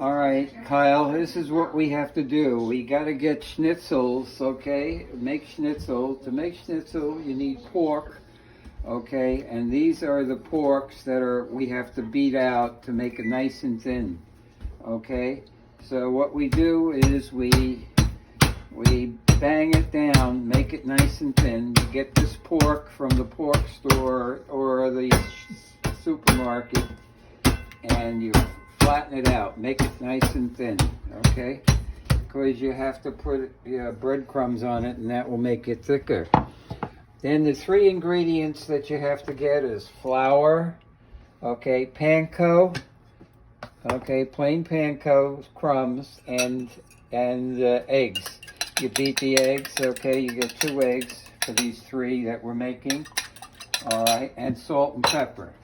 All right, Kyle, this is what we have to do. We got to get schnitzels, okay? Make schnitzel. To make schnitzel, you need pork, okay? And these are the porks that we have to beat out to make it nice and thin, okay? So what we do is we bang it down, make it nice and thin. You get this pork from the pork store or the supermarket, and you flatten it out, make it nice and thin, okay? Because you have to put breadcrumbs on it, and that will make it thicker. Then the three ingredients that you have to get is flour, okay, panko, okay, plain panko crumbs, and eggs. You beat the eggs, okay, you get 2 eggs for these 3 that we're making, all right, and salt and pepper.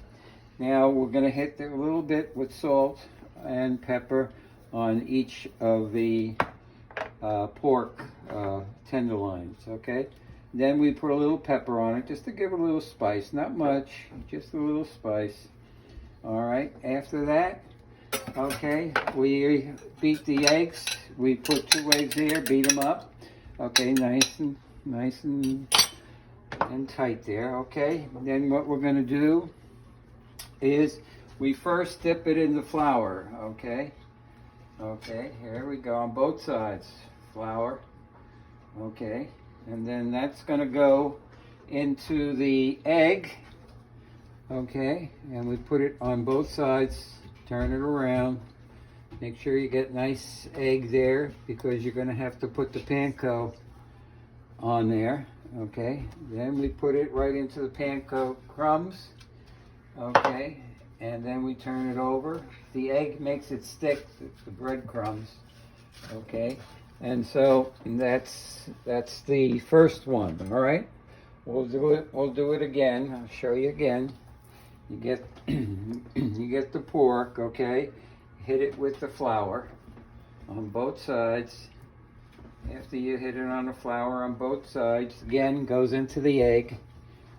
Now we're going to hit a little bit with salt and pepper on each of the pork tenderloins, okay? Then we put a little pepper on it just to give it a little spice, not much, just a little spice. All right, after that, okay, we beat the eggs. We put 2 eggs here, beat them up, okay, nice and tight there, okay? Then what we're going to do is we first dip it in the flour, okay? Okay, here we go on both sides, flour, okay? And then that's gonna go into the egg, okay? And we put it on both sides, turn it around. Make sure you get nice egg there because you're gonna have to put the panko on there, okay? Then we put it right into the panko crumbs. Okay, and then we turn it over. The egg makes it stick to the breadcrumbs. Okay, and so that's the first one. All right, we'll do it again. I'll show you again. You get you get the pork. Okay, hit it with the flour on both sides. After you hit it on the flour on both sides, again goes into the egg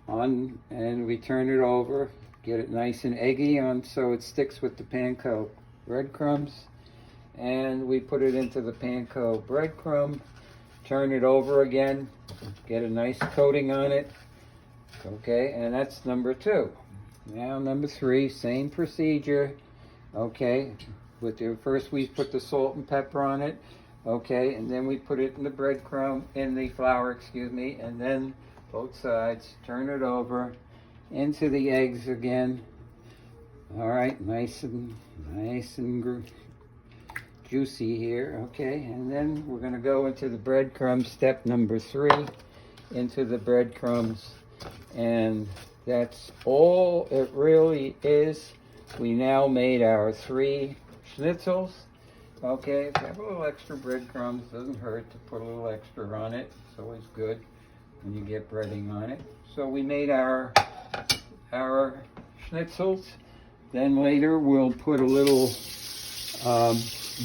and we turn it over. Get it nice and eggy on so it sticks with the panko breadcrumbs. And we put it into the panko breadcrumb. Turn it over again. Get a nice coating on it. Okay, and that's number 2. Now number 3, same procedure. Okay, first we put the salt and pepper on it. Okay, and then we put it in the breadcrumb, in the flour, excuse me, and then both sides. Turn it over. Into the eggs again. All right, nice and juicy here. Okay, and then we're going to go into the breadcrumbs, step number 3, into the breadcrumbs, and that's all it really is. We now made our 3 schnitzels. Okay, if you have a little extra breadcrumbs, doesn't hurt to put a little extra on it. It's always good when you get breading on it. So we made our schnitzels. Then later we'll put a little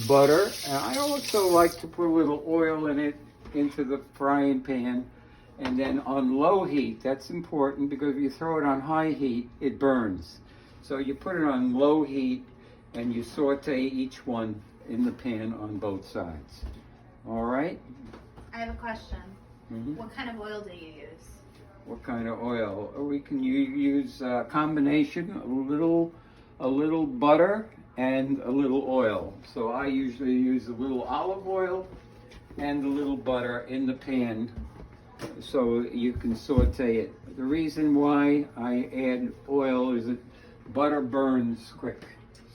butter. And I also like to put a little oil in it into the frying pan, and then on low heat. That's important because if you throw it on high heat, it burns. So you put it on low heat and you saute each one in the pan on both sides. All right? I have a question. Mm-hmm. What kind of oil do you use? What kind of oil? We can use a combination, a little butter and a little oil. So I usually use a little olive oil and a little butter in the pan so you can saute it. The reason why I add oil is that butter burns quick.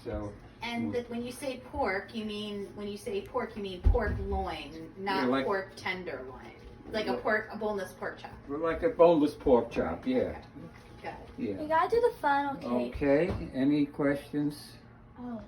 So. And when you say pork, you mean pork loin, not like, pork tenderloin. Like a boneless pork chop. Like a boneless pork chop, yeah. Got it. Yeah. You gotta do the final cake. Okay, any questions? Oh.